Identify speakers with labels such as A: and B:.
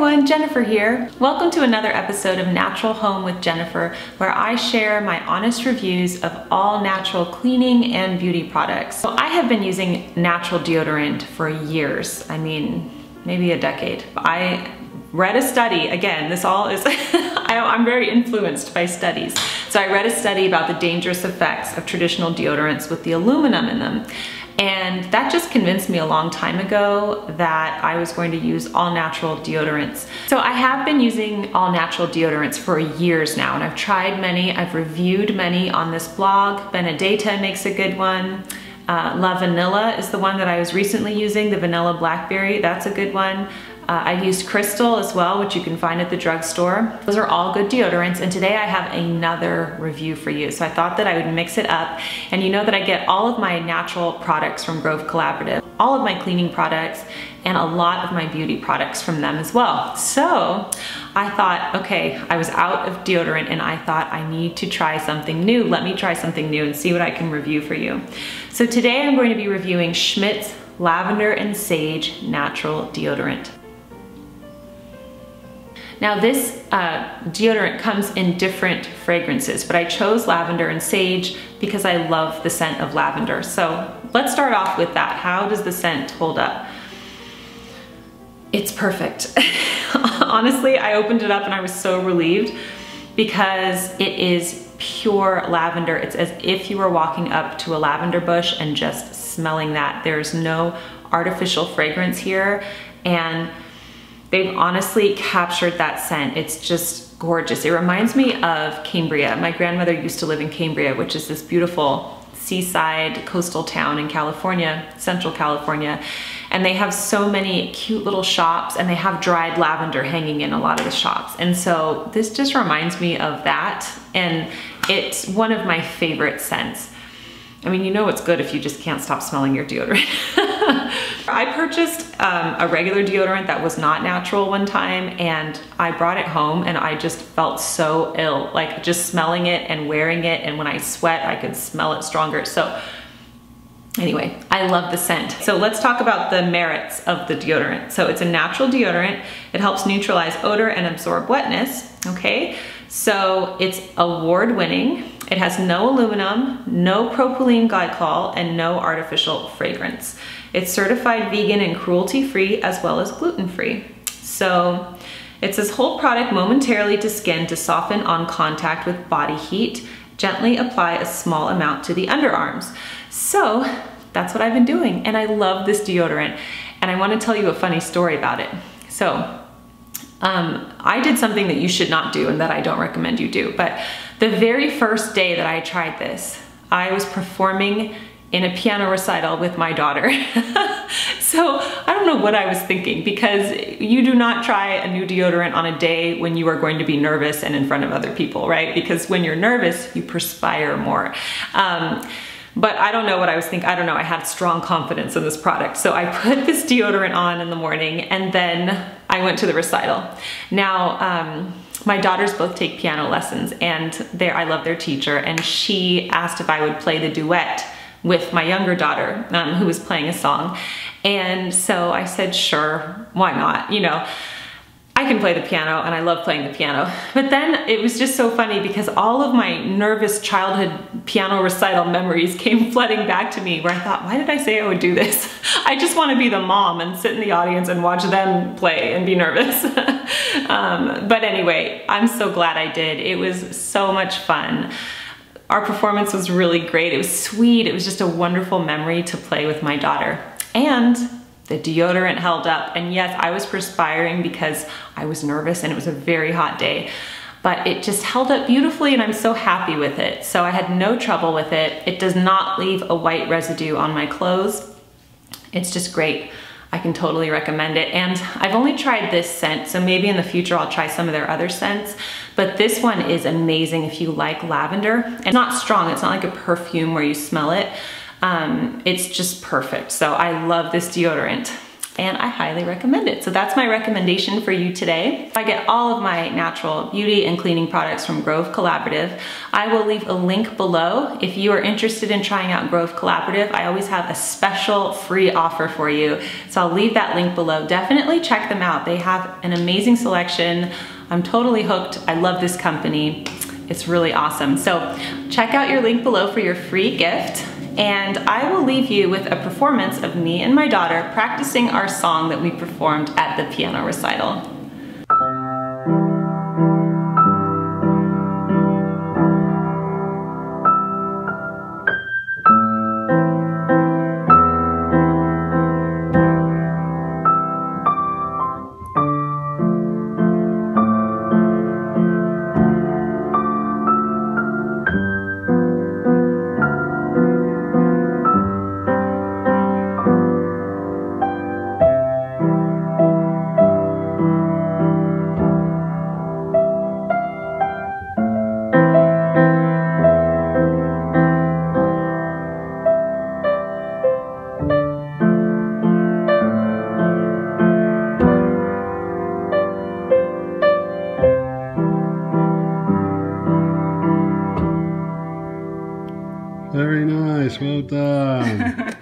A: everyone, Jennifer here. Welcome to another episode of Natural Home with Jennifer, where I share my honest reviews of all natural cleaning and beauty products. So I have been using natural deodorant for years. I mean, maybe a decade. I read a study, again, this all is, I'm very influenced by studies. So I read a study about the dangerous effects of traditional deodorants with the aluminum in them. And that just convinced me a long time ago that I was going to use all natural deodorants. So I have been using all natural deodorants for years now, and I've tried many, I've reviewed many on this blog. Benedetta makes a good one. La Vanilla is the one that I was recently using, the vanilla blackberry, that's a good one. I've used Crystal as well, which you can find at the drugstore. Those are all good deodorants, and today I have another review for you. So I thought that I would mix it up, and you know that I get all of my natural products from Grove Collaborative, all of my cleaning products, and a lot of my beauty products from them as well. So I thought, okay, I was out of deodorant and I thought I need to try something new. Let me try something new and see what I can review for you. So today I'm going to be reviewing Schmidt's Lavender and Sage Natural Deodorant. Now this deodorant comes in different fragrances, but I chose lavender and sage because I love the scent of lavender. So let's start off with that. How does the scent hold up? It's perfect. Honestly, I opened it up and I was so relieved because it is pure lavender. It's as if you were walking up to a lavender bush and just smelling that. There's no artificial fragrance here, and they've honestly captured that scent. It's just gorgeous. It reminds me of Cambria. My grandmother used to live in Cambria, which is this beautiful seaside coastal town in California, Central California. And they have so many cute little shops, and they have dried lavender hanging in a lot of the shops. And so this just reminds me of that. And it's one of my favorite scents. I mean, you know it's good if you just can't stop smelling your deodorant. I purchased a regular deodorant that was not natural one time, and I brought it home and I just felt so ill, like just smelling it and wearing it, and when I sweat I could smell it stronger. So anyway, I love the scent. So let's talk about the merits of the deodorant. So it's a natural deodorant. It helps neutralize odor and absorb wetness, okay? So it's award-winning. It has no aluminum, no propylene glycol, and no artificial fragrance. It's certified vegan and cruelty-free as well as gluten-free. So it says hold product momentarily to skin to soften on contact with body heat. Gently apply a small amount to the underarms. So that's what I've been doing, and I love this deodorant. And I want to tell you a funny story about it. So I did something that you should not do and that I don't recommend you do, but the very first day that I tried this, I was performing in a piano recital with my daughter. So I don't know what I was thinking, because you do not try a new deodorant on a day when you are going to be nervous and in front of other people, right? Because when you're nervous, you perspire more. But I don't know what I was thinking. I don't know, I had strong confidence in this product. So I put this deodorant on in the morning, and then I went to the recital. Now, my daughters both take piano lessons, and I love their teacher, and she asked if I would play the duet with my younger daughter, who was playing a song. And so I said, sure, why not? You know, I can play the piano and I love playing the piano. But then it was just so funny because all of my nervous childhood piano recital memories came flooding back to me, where I thought, why did I say I would do this? I just want to be the mom and sit in the audience and watch them play and be nervous. But anyway, I'm so glad I did. It was so much fun. Our performance was really great. It was sweet. It was just a wonderful memory to play with my daughter. And the deodorant held up. And yes, I was perspiring because I was nervous and it was a very hot day, but it just held up beautifully, and I'm so happy with it. So I had no trouble with it. It does not leave a white residue on my clothes. It's just great. I can totally recommend it. And I've only tried this scent, so maybe in the future I'll try some of their other scents, but this one is amazing if you like lavender. It's not strong, it's not like a perfume where you smell it. It's just perfect. So I love this deodorant. and I highly recommend it. So that's my recommendation for you today. I get all of my natural beauty and cleaning products from Grove Collaborative. I will leave a link below. If you are interested in trying out Grove Collaborative, I always have a special free offer for you. So I'll leave that link below. Definitely check them out. They have an amazing selection. I'm totally hooked. I love this company. It's really awesome. So check out your link below for your free gift. And I will leave you with a performance of me and my daughter practicing our song that we performed at the piano recital.
B: Very nice, well done.